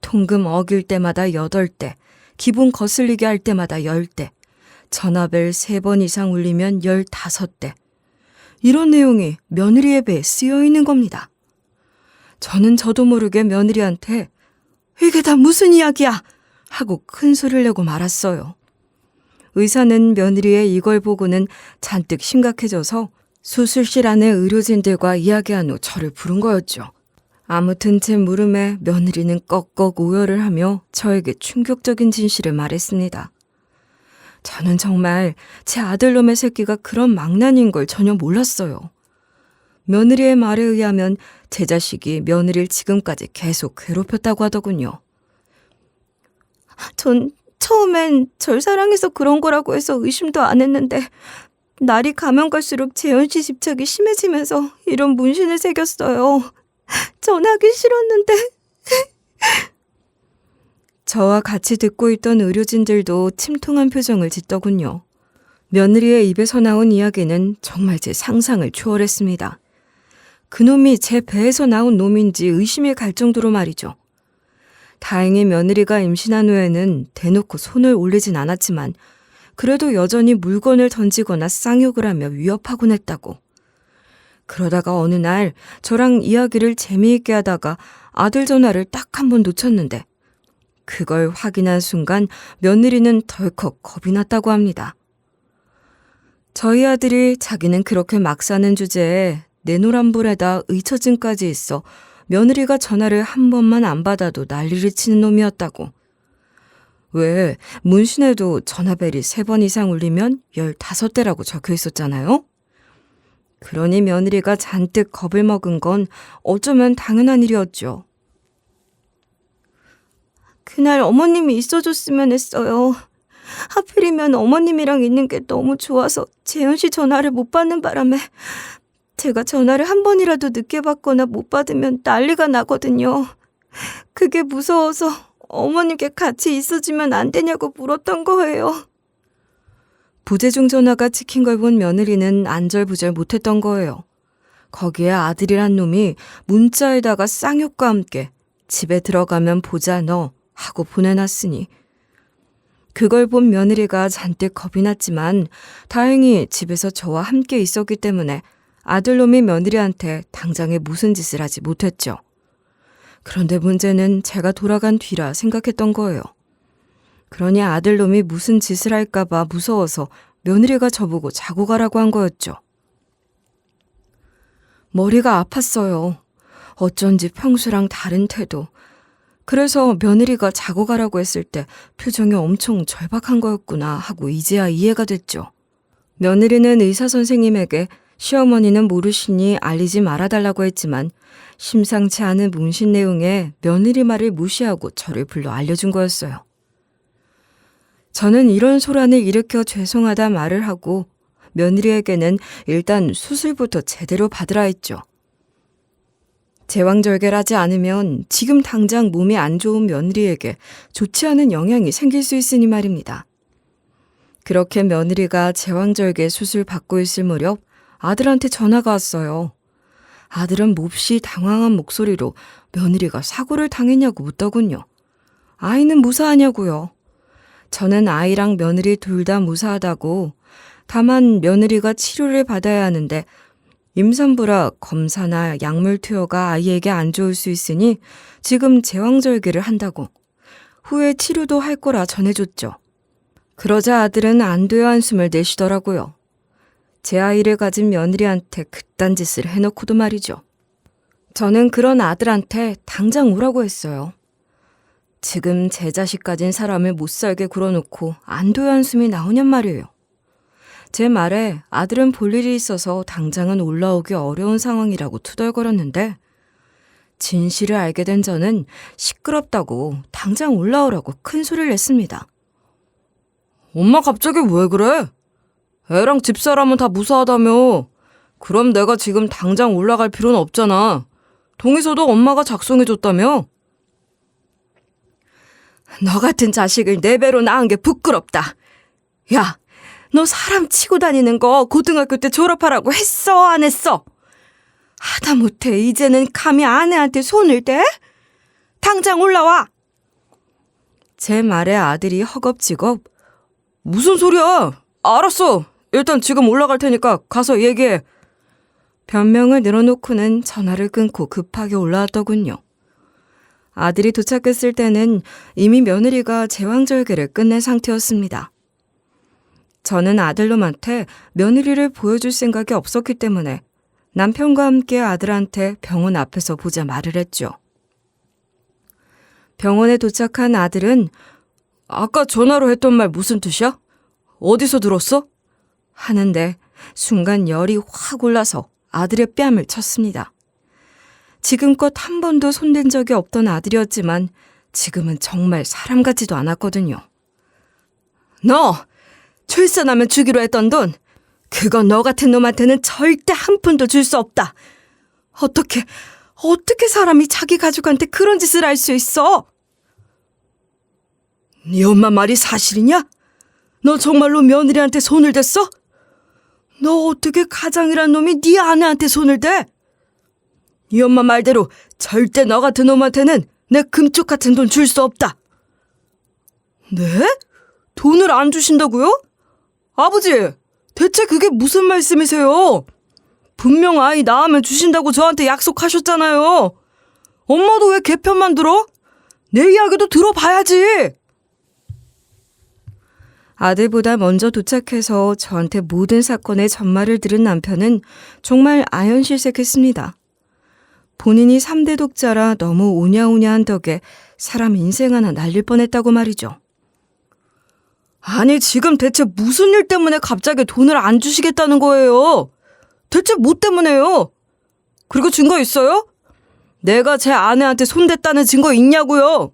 통금 어길 때마다 8대, 기분 거슬리게 할 때마다 10대, 전화벨 3번 이상 울리면 15대. 이런 내용이 며느리의 배에 쓰여 있는 겁니다. 저는 저도 모르게 며느리한테 이게 다 무슨 이야기야! 하고 큰 소리를 내고 말았어요. 의사는 며느리의 이걸 보고는 잔뜩 심각해져서 수술실 안의 의료진들과 이야기한 후 저를 부른 거였죠. 아무튼 제 물음에 며느리는 꺽꺽 오열을 하며 저에게 충격적인 진실을 말했습니다. 저는 정말 제 아들놈의 새끼가 그런 망나니인 걸 전혀 몰랐어요. 며느리의 말에 의하면 제 자식이 며느리를 지금까지 계속 괴롭혔다고 하더군요. 전 처음엔 절 사랑해서 그런 거라고 해서 의심도 안 했는데 날이 가면 갈수록 재현 씨 집착이 심해지면서 이런 문신을 새겼어요. 전하기 싫었는데. 저와 같이 듣고 있던 의료진들도 침통한 표정을 짓더군요. 며느리의 입에서 나온 이야기는 정말 제 상상을 초월했습니다. 그놈이 제 배에서 나온 놈인지 의심이 갈 정도로 말이죠. 다행히 며느리가 임신한 후에는 대놓고 손을 올리진 않았지만 그래도 여전히 물건을 던지거나 쌍욕을 하며 위협하곤 했다고. 그러다가 어느 날 저랑 이야기를 재미있게 하다가 아들 전화를 딱 한 번 놓쳤는데 그걸 확인한 순간 며느리는 덜컥 겁이 났다고 합니다. 저희 아들이 자기는 그렇게 막 사는 주제에 내노란불에다 의처증까지 있어 며느리가 전화를 한 번만 안 받아도 난리를 치는 놈이었다고. 왜 문신에도 전화벨이 3번 이상 울리면 15대라고 적혀 있었잖아요? 그러니 며느리가 잔뜩 겁을 먹은 건 어쩌면 당연한 일이었죠. 그날 어머님이 있어줬으면 했어요. 하필이면 어머님이랑 있는 게 너무 좋아서 재현 씨 전화를 못 받는 바람에 제가 전화를 한 번이라도 늦게 받거나 못 받으면 난리가 나거든요. 그게 무서워서 어머님께 같이 있어주면 안 되냐고 물었던 거예요. 부재중 전화가 찍힌 걸 본 며느리는 안절부절 못했던 거예요. 거기에 아들이란 놈이 문자에다가 쌍욕과 함께 집에 들어가면 보자 너 하고 보내놨으니 그걸 본 며느리가 잔뜩 겁이 났지만 다행히 집에서 저와 함께 있었기 때문에 아들놈이 며느리한테 당장에 무슨 짓을 하지 못했죠. 그런데 문제는 제가 돌아간 뒤라 생각했던 거예요. 그러니 아들놈이 무슨 짓을 할까봐 무서워서 며느리가 저보고 자고 가라고 한 거였죠. 머리가 아팠어요. 어쩐지 평소랑 다른 태도. 그래서 며느리가 자고 가라고 했을 때 표정이 엄청 절박한 거였구나 하고 이제야 이해가 됐죠. 며느리는 의사 선생님에게 시어머니는 모르시니 알리지 말아달라고 했지만 심상치 않은 문신 내용에 며느리 말을 무시하고 저를 불러 알려준 거였어요. 저는 이런 소란을 일으켜 죄송하다 말을 하고 며느리에게는 일단 수술부터 제대로 받으라 했죠. 제왕절개를 하지 않으면 지금 당장 몸이 안 좋은 며느리에게 좋지 않은 영향이 생길 수 있으니 말입니다. 그렇게 며느리가 제왕절개 수술 받고 있을 무렵 아들한테 전화가 왔어요. 아들은 몹시 당황한 목소리로 며느리가 사고를 당했냐고 묻더군요. 아이는 무사하냐고요. 저는 아이랑 며느리 둘 다 무사하다고, 다만 며느리가 치료를 받아야 하는데 임산부라 검사나 약물 투여가 아이에게 안 좋을 수 있으니 지금 제왕절개를 한다고, 후에 치료도 할 거라 전해줬죠. 그러자 아들은 안도의 한숨을 내쉬더라고요. 제 아이를 가진 며느리한테 그딴 짓을 해놓고도 말이죠. 저는 그런 아들한테 당장 오라고 했어요. 지금 제 자식 가진 사람을 못 살게 굴어놓고 안도의 한숨이 나오냔 말이에요. 제 말에 아들은 볼 일이 있어서 당장은 올라오기 어려운 상황이라고 투덜거렸는데 진실을 알게 된 저는 시끄럽다고 당장 올라오라고 큰 소리를 냈습니다. 엄마 갑자기 왜 그래? 애랑 집사람은 다 무사하다며. 그럼 내가 지금 당장 올라갈 필요는 없잖아. 동의서도 엄마가 작성해줬다며. 너 같은 자식을 4배로 낳은 게 부끄럽다. 야, 너 사람 치고 다니는 거 고등학교 때 졸업하라고 했어, 안 했어? 하다못해 이제는 감히 아내한테 손을 대? 당장 올라와. 제 말에 아들이 허겁지겁 무슨 소리야? 알았어. 일단 지금 올라갈 테니까 가서 얘기해. 변명을 늘어놓고는 전화를 끊고 급하게 올라왔더군요. 아들이 도착했을 때는 이미 며느리가 제왕절개를 끝낸 상태였습니다. 저는 아들놈한테 며느리를 보여줄 생각이 없었기 때문에 남편과 함께 아들한테 병원 앞에서 보자 말을 했죠. 병원에 도착한 아들은 아까 전화로 했던 말 무슨 뜻이야? 어디서 들었어? 하는데 순간 열이 확 올라서 아들의 뺨을 쳤습니다. 지금껏 한 번도 손댄 적이 없던 아들이었지만 지금은 정말 사람 같지도 않았거든요. 너 출산하면 주기로 했던 돈 그건 너 같은 놈한테는 절대 한 푼도 줄 수 없다. 어떻게 사람이 자기 가족한테 그런 짓을 할 수 있어? 네 엄마 말이 사실이냐? 너 정말로 며느리한테 손을 댔어? 너 어떻게 가장이란 놈이 네 아내한테 손을 대? 네 엄마 말대로 절대 너 같은 놈한테는 내 금쪽 같은 돈 줄 수 없다. 네? 돈을 안 주신다고요? 아버지, 대체 그게 무슨 말씀이세요? 분명 아이 낳으면 주신다고 저한테 약속하셨잖아요. 엄마도 왜 개편만 들어? 내 이야기도 들어봐야지. 아들보다 먼저 도착해서 저한테 모든 사건의 전말을 들은 남편은 정말 아연실색했습니다. 본인이 3대 독자라 너무 오냐오냐한 덕에 사람 인생 하나 날릴 뻔했다고 말이죠. 아니 지금 대체 무슨 일 때문에 갑자기 돈을 안 주시겠다는 거예요? 대체 뭐 때문에요? 그리고 증거 있어요? 내가 제 아내한테 손댔다는 증거 있냐고요?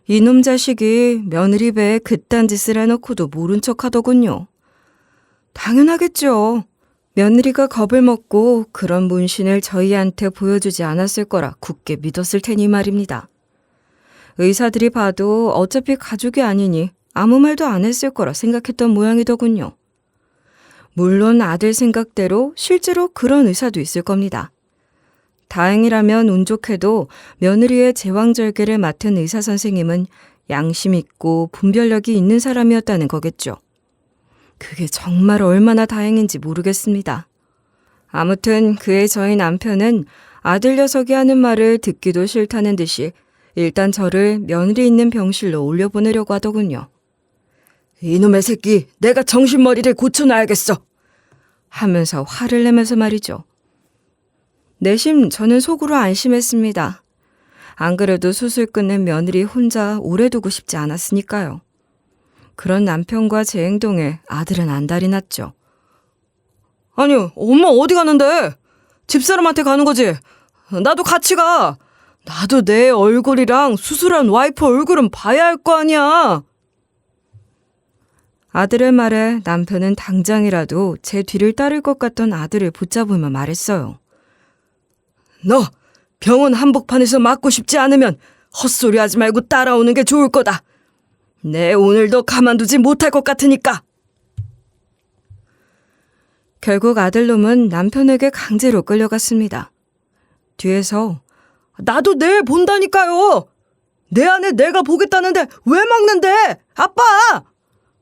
이놈 자식이 며느리 배에 그딴 짓을 해놓고도 모른 척 하더군요. 당연하겠죠. 며느리가 겁을 먹고 그런 문신을 저희한테 보여주지 않았을 거라 굳게 믿었을 테니 말입니다. 의사들이 봐도 어차피 가족이 아니니 아무 말도 안 했을 거라 생각했던 모양이더군요. 물론 아들 생각대로 실제로 그런 의사도 있을 겁니다. 다행이라면 운 좋게도 며느리의 제왕절개를 맡은 의사 선생님은 양심 있고 분별력이 있는 사람이었다는 거겠죠. 그게 정말 얼마나 다행인지 모르겠습니다. 아무튼 그의 저희 남편은 아들 녀석이 하는 말을 듣기도 싫다는 듯이 일단 저를 며느리 있는 병실로 올려보내려고 하더군요. 이놈의 새끼, 내가 정신머리를 고쳐놔야겠어. 하면서 화를 내면서 말이죠. 내심 저는 속으로 안심했습니다. 안 그래도 수술 끝낸 며느리 혼자 오래 두고 싶지 않았으니까요. 그런 남편과 제 행동에 아들은 안달이 났죠. 아니, 엄마 어디 가는데? 집사람한테 가는 거지? 나도 같이 가. 나도 내 얼굴이랑 수술한 와이프 얼굴은 봐야 할 거 아니야. 아들의 말에 남편은 당장이라도 제 뒤를 따를 것 같던 아들을 붙잡으며 말했어요. 너 병원 한복판에서 맞고 싶지 않으면 헛소리 하지 말고 따라오는 게 좋을 거다. 내 오늘도 가만두지 못할 것 같으니까. 결국 아들놈은 남편에게 강제로 끌려갔습니다. 뒤에서 나도 내일 본다니까요. 내 아내 내가 보겠다는데 왜 막는데? 아빠!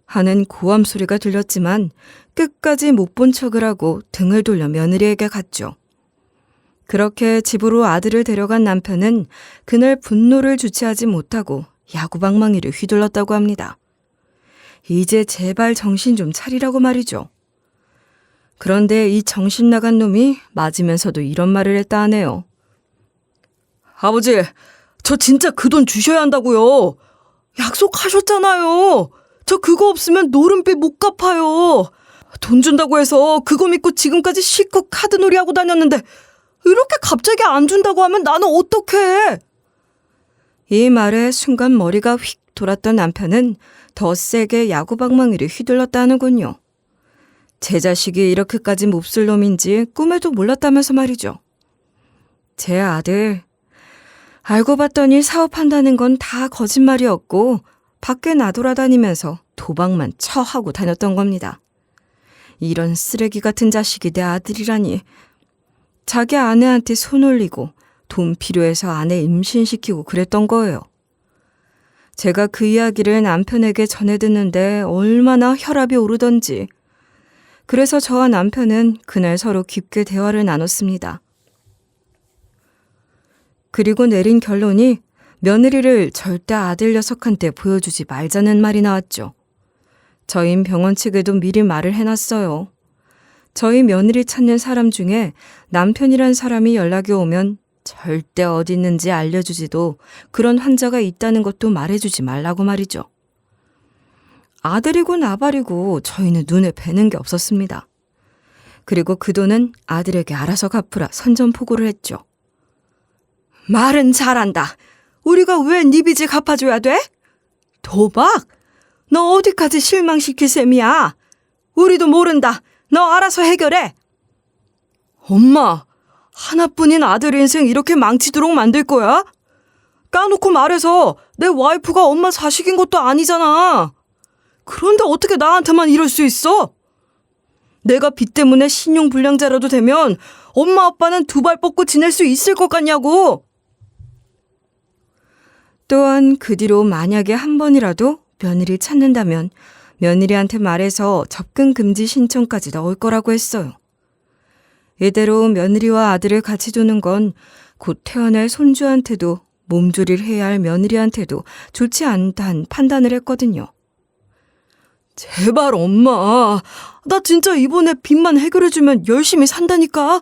하는 고함 소리가 들렸지만 끝까지 못 본 척을 하고 등을 돌려 며느리에게 갔죠. 그렇게 집으로 아들을 데려간 남편은 그날 분노를 주체하지 못하고 야구방망이를 휘둘렀다고 합니다. 이제 제발 정신 좀 차리라고 말이죠. 그런데 이 정신 나간 놈이 맞으면서도 이런 말을 했다 하네요. 아버지, 저 진짜 그 돈 주셔야 한다고요. 약속하셨잖아요. 저 그거 없으면 노름비 못 갚아요. 돈 준다고 해서 그거 믿고 지금까지 실컷 카드놀이 하고 다녔는데 이렇게 갑자기 안 준다고 하면 나는 어떡해? 이 말에 순간 머리가 휙 돌았던 남편은 더 세게 야구방망이를 휘둘렀다는군요. 제 자식이 이렇게까지 몹쓸 놈인지 꿈에도 몰랐다면서 말이죠. 제 아들, 알고 봤더니 사업한다는 건 다 거짓말이었고 밖에 나돌아다니면서 도박만 처하고 다녔던 겁니다. 이런 쓰레기 같은 자식이 내 아들이라니. 자기 아내한테 손 올리고 돈 필요해서 아내 임신시키고 그랬던 거예요. 제가 그 이야기를 남편에게 전해 듣는데 얼마나 혈압이 오르던지. 그래서 저와 남편은 그날 서로 깊게 대화를 나눴습니다. 그리고 내린 결론이 며느리를 절대 아들 녀석한테 보여주지 말자는 말이 나왔죠. 저희 병원 측에도 미리 말을 해놨어요. 저희 며느리 찾는 사람 중에 남편이란 사람이 연락이 오면 절대 어디 있는지 알려주지도 그런 환자가 있다는 것도 말해주지 말라고 말이죠. 아들이고 나발이고 저희는 눈에 뵈는 게 없었습니다. 그리고 그 돈은 아들에게 알아서 갚으라 선전포고를 했죠. 말은 잘한다. 우리가 왜 네 빚을 갚아줘야 돼? 도박? 너 어디까지 실망시킬 셈이야? 우리도 모른다. 너 알아서 해결해. 엄마, 하나뿐인 아들 인생 이렇게 망치도록 만들 거야? 까놓고 말해서 내 와이프가 엄마 자식인 것도 아니잖아. 그런데 어떻게 나한테만 이럴 수 있어? 내가 빚 때문에 신용불량자라도 되면 엄마 아빠는 두 발 뻗고 지낼 수 있을 것 같냐고. 또한 그 뒤로 만약에 한 번이라도 며느리 찾는다면 며느리한테 말해서 접근 금지 신청까지 넣을 거라고 했어요. 이대로 며느리와 아들을 같이 두는 건 곧 태어날 손주한테도 몸조리를 해야 할 며느리한테도 좋지 않다는 판단을 했거든요. 제발 엄마, 나 진짜 이번에 빚만 해결해주면 열심히 산다니까.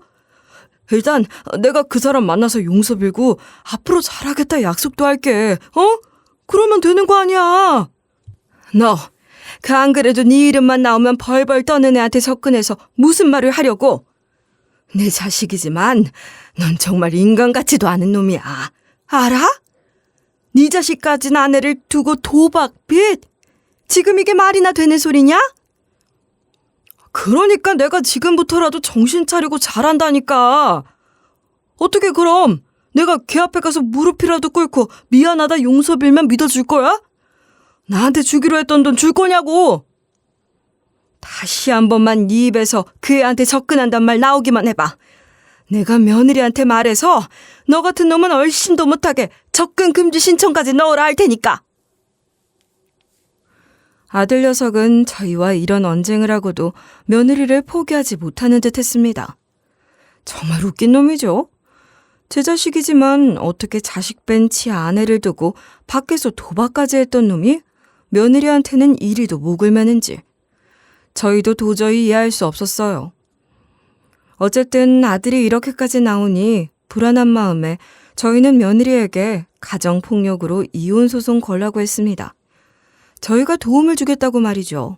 일단 내가 그 사람 만나서 용서 빌고 앞으로 잘하겠다 약속도 할게. 그러면 되는 거 아니야. 너, 그 안 그래도 네 이름만 나오면 벌벌 떠는 애한테 접근해서 무슨 말을 하려고. 내 자식이지만 넌 정말 인간 같지도 않은 놈이야. 알아? 네 자식 가진 아내를 두고 도박, 빚. 지금 이게 말이나 되는 소리냐? 그러니까 내가 지금부터라도 정신 차리고 잘한다니까. 어떻게 그럼 내가 걔 앞에 가서 무릎이라도 꿇고 미안하다 용서 빌면 믿어줄 거야? 나한테 주기로 했던 돈 줄 거냐고. 다시 한 번만 네 입에서 그 애한테 접근한단 말 나오기만 해봐. 내가 며느리한테 말해서 너 같은 놈은 얼씬도 못하게 접근 금지 신청까지 넣으라 할 테니까. 아들 녀석은 저희와 이런 언쟁을 하고도 며느리를 포기하지 못하는 듯 했습니다. 정말 웃긴 놈이죠. 제 자식이지만 어떻게 자식 뺀 지 아내를 두고 밖에서 도박까지 했던 놈이 며느리한테는 이리도 목을 매는지 저희도 도저히 이해할 수 없었어요. 어쨌든 아들이 이렇게까지 나오니 불안한 마음에 저희는 며느리에게 가정폭력으로 이혼소송 걸라고 했습니다. 저희가 도움을 주겠다고 말이죠.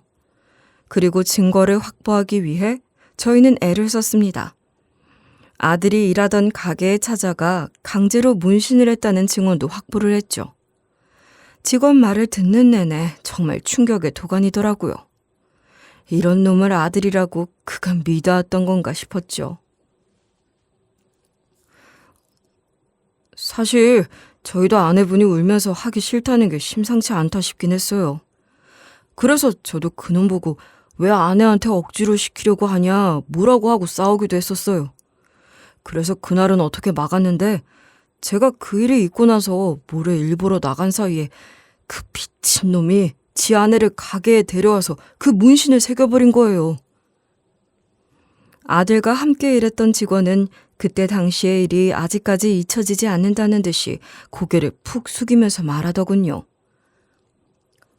그리고 증거를 확보하기 위해 저희는 애를 썼습니다. 아들이 일하던 가게에 찾아가 강제로 문신을 했다는 증언도 확보를 했죠. 직원 말을 듣는 내내 정말 충격에 도가니더라고요. 이런 놈을 아들이라고 그가 믿어왔던 건가 싶었죠. 사실 저희도 아내분이 울면서 하기 싫다는 게 심상치 않다 싶긴 했어요. 그래서 저도 그놈 보고 왜 아내한테 억지로 시키려고 하냐 뭐라고 하고 싸우기도 했었어요. 그래서 그날은 어떻게 막았는데 제가 그 일이 있고 나서 몰래 일보러 나간 사이에 그 미친놈이 지 아내를 가게에 데려와서 그 문신을 새겨버린 거예요. 아들과 함께 일했던 직원은 그때 당시의 일이 아직까지 잊혀지지 않는다는 듯이 고개를 푹 숙이면서 말하더군요.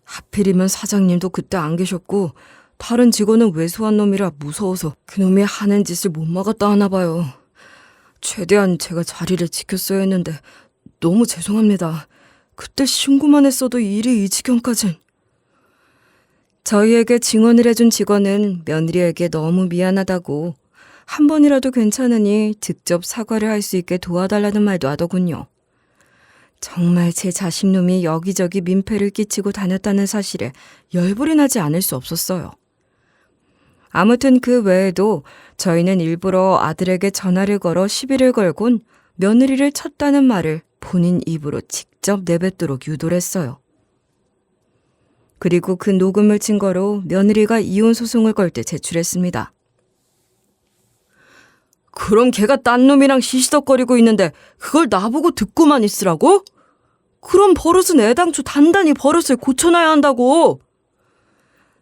하필이면 사장님도 그때 안 계셨고 다른 직원은 왜소한 놈이라 무서워서 그놈이 하는 짓을 못 막았다 하나 봐요. 최대한 제가 자리를 지켰어야 했는데 너무 죄송합니다. 그때 신고만 했어도 일이 이 지경까진. 저희에게 증언을 해준 직원은 며느리에게 너무 미안하다고 한 번이라도 괜찮으니 직접 사과를 할 수 있게 도와달라는 말도 하더군요. 정말 제 자식놈이 여기저기 민폐를 끼치고 다녔다는 사실에 열불이 나지 않을 수 없었어요. 아무튼 그 외에도 저희는 일부러 아들에게 전화를 걸어 시비를 걸곤 며느리를 쳤다는 말을 본인 입으로 직접 내뱉도록 유도를 했어요. 그리고 그 녹음을 증거로 며느리가 이혼 소송을 걸 때 제출했습니다. 그럼 걔가 딴 놈이랑 시시덕거리고 있는데 그걸 나보고 듣고만 있으라고? 그럼 버릇은 애당초 단단히 버릇을 고쳐놔야 한다고.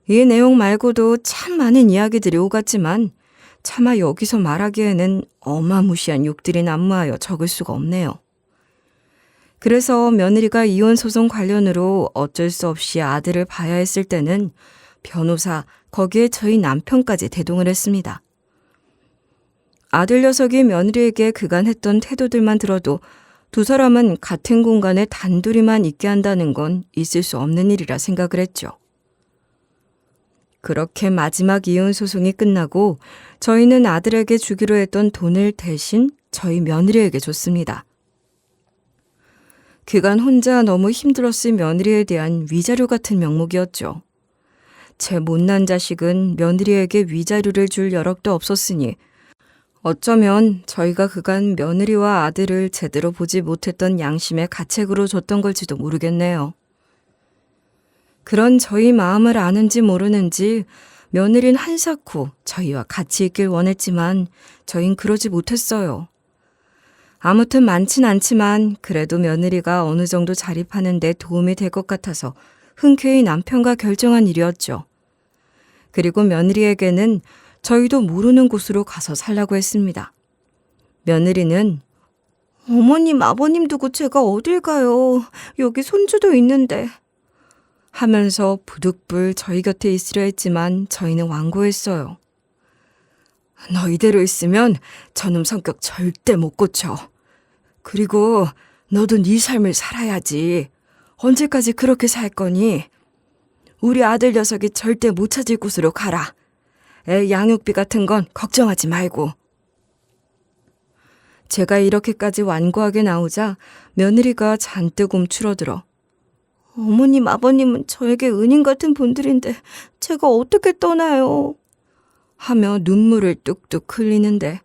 이 내용 말고도 참 많은 이야기들이 오갔지만 차마 여기서 말하기에는 어마무시한 욕들이 난무하여 적을 수가 없네요. 그래서 며느리가 이혼 소송 관련으로 어쩔 수 없이 아들을 봐야 했을 때는 변호사, 거기에 저희 남편까지 대동을 했습니다. 아들 녀석이 며느리에게 그간 했던 태도들만 들어도 두 사람은 같은 공간에 단둘이만 있게 한다는 건 있을 수 없는 일이라 생각을 했죠. 그렇게 마지막 이혼 소송이 끝나고 저희는 아들에게 주기로 했던 돈을 대신 저희 며느리에게 줬습니다. 그간 혼자 너무 힘들었을 며느리에 대한 위자료 같은 명목이었죠. 제 못난 자식은 며느리에게 위자료를 줄 여력도 없었으니 어쩌면 저희가 그간 며느리와 아들을 제대로 보지 못했던 양심의 가책으로 줬던 걸지도 모르겠네요. 그런 저희 마음을 아는지 모르는지 며느리는 한사코 저희와 같이 있길 원했지만 저흰 그러지 못했어요. 아무튼 많진 않지만 그래도 며느리가 어느 정도 자립하는 데 도움이 될 것 같아서 흔쾌히 남편과 결정한 일이었죠. 그리고 며느리에게는 저희도 모르는 곳으로 가서 살라고 했습니다. 며느리는 어머님, 아버님 두고 제가 어딜 가요. 여기 손주도 있는데. 하면서 부득불 저희 곁에 있으려 했지만 저희는 완고했어요. 너 이대로 있으면 저놈 성격 절대 못 고쳐. 그리고 너도 네 삶을 살아야지. 언제까지 그렇게 살 거니? 우리 아들 녀석이 절대 못 찾을 곳으로 가라. 애 양육비 같은 건 걱정하지 말고. 제가 이렇게까지 완고하게 나오자 며느리가 잔뜩 움츠러들어 어머님, 아버님은 저에게 은인 같은 분들인데 제가 어떻게 떠나요? 하며 눈물을 뚝뚝 흘리는데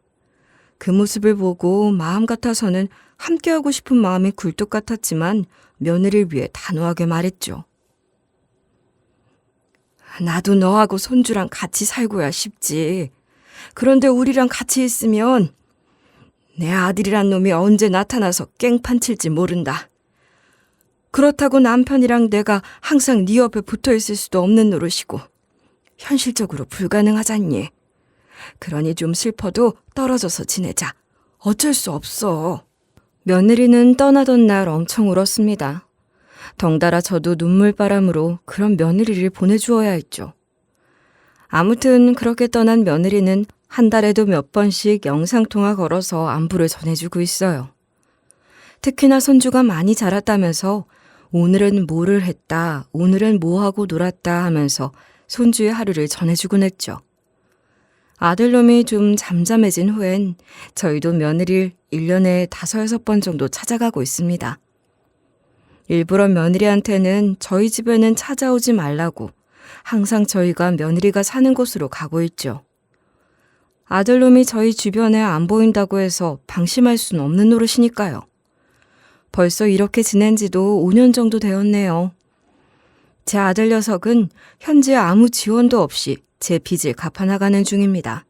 그 모습을 보고 마음 같아서는 함께하고 싶은 마음이 굴뚝 같았지만 며느리를 위해 단호하게 말했죠. 나도 너하고 손주랑 같이 살고야 싶지. 그런데 우리랑 같이 있으면 내 아들이란 놈이 언제 나타나서 깽판 칠지 모른다. 그렇다고 남편이랑 내가 항상 네 옆에 붙어 있을 수도 없는 노릇이고 현실적으로 불가능하잖니. 그러니 좀 슬퍼도 떨어져서 지내자. 어쩔 수 없어. 며느리는 떠나던 날 엄청 울었습니다. 덩달아 저도 눈물바람으로 그런 며느리를 보내주어야 했죠. 아무튼 그렇게 떠난 며느리는 한 달에도 몇 번씩 영상통화 걸어서 안부를 전해주고 있어요. 특히나 손주가 많이 자랐다면서 오늘은 뭐를 했다, 오늘은 뭐하고 놀았다 하면서 손주의 하루를 전해주곤 했죠. 아들놈이 좀 잠잠해진 후엔 저희도 며느리를 1년에 5-6번 정도 찾아가고 있습니다. 일부러 며느리한테는 저희 집에는 찾아오지 말라고 항상 저희가 며느리가 사는 곳으로 가고 있죠. 아들놈이 저희 주변에 안 보인다고 해서 방심할 수는 없는 노릇이니까요. 벌써 이렇게 지낸 지도 5년 정도 되었네요. 제 아들 녀석은 현재 아무 지원도 없이 제 빚을 갚아나가는 중입니다.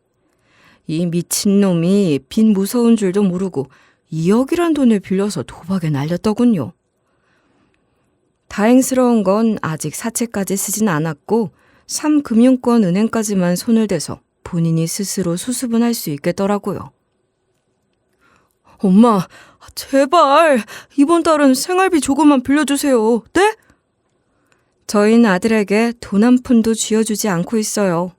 이 미친놈이 빚 무서운 줄도 모르고 2억이란 돈을 빌려서 도박에 날렸더군요. 다행스러운 건 아직 사채까지 쓰진 않았고 3금융권 은행까지만 손을 대서 본인이 스스로 수습은 할 수 있겠더라고요. 엄마, 제발 이번 달은 생활비 조금만 빌려주세요. 네? 저희는 아들에게 돈 한 푼도 쥐어주지 않고 있어요.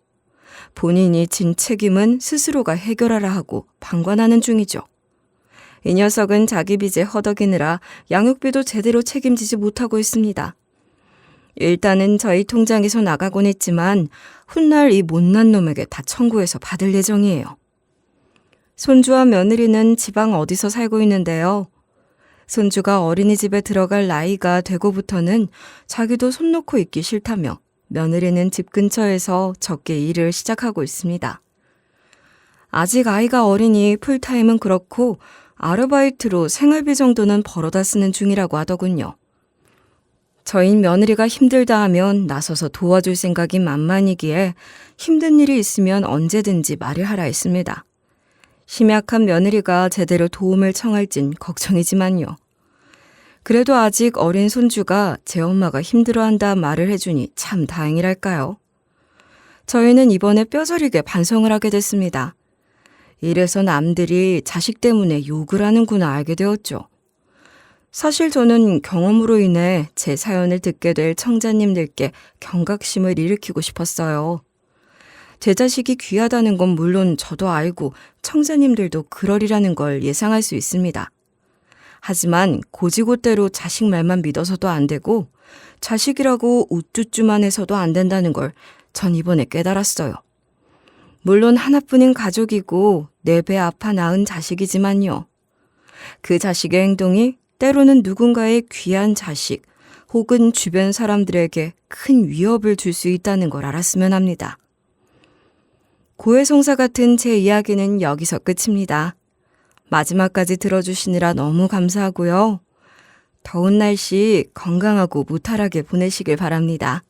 본인이 진 책임은 스스로가 해결하라 하고 방관하는 중이죠. 이 녀석은 자기 빚에 허덕이느라 양육비도 제대로 책임지지 못하고 있습니다. 일단은 저희 통장에서 나가곤 했지만 훗날 이 못난 놈에게 다 청구해서 받을 예정이에요. 손주와 며느리는 지방 어디서 살고 있는데요. 손주가 어린이집에 들어갈 나이가 되고부터는 자기도 손 놓고 있기 싫다며 며느리는 집 근처에서 적게 일을 시작하고 있습니다. 아직 아이가 어리니 풀타임은 그렇고 아르바이트로 생활비 정도는 벌어다 쓰는 중이라고 하더군요. 저희 며느리가 힘들다 하면 나서서 도와줄 생각이 만만이기에 힘든 일이 있으면 언제든지 말을 하라 했습니다. 힘 약한 며느리가 제대로 도움을 청할진 걱정이지만요. 그래도 아직 어린 손주가 제 엄마가 힘들어한다 말을 해주니 참 다행이랄까요. 저희는 이번에 뼈저리게 반성을 하게 됐습니다. 이래서 남들이 자식 때문에 욕을 하는구나 알게 되었죠. 사실 저는 경험으로 인해 제 사연을 듣게 될 청자님들께 경각심을 일으키고 싶었어요. 제 자식이 귀하다는 건 물론 저도 알고 청자님들도 그러리라는 걸 예상할 수 있습니다. 하지만 고지고대로 자식 말만 믿어서도 안 되고 자식이라고 우쭈쭈만 해서도 안 된다는 걸 전 이번에 깨달았어요. 물론 하나뿐인 가족이고 내 배 아파 낳은 자식이지만요. 그 자식의 행동이 때로는 누군가의 귀한 자식 혹은 주변 사람들에게 큰 위협을 줄 수 있다는 걸 알았으면 합니다. 고해성사 같은 제 이야기는 여기서 끝입니다. 마지막까지 들어주시느라 너무 감사하고요. 더운 날씨 건강하고 무탈하게 보내시길 바랍니다.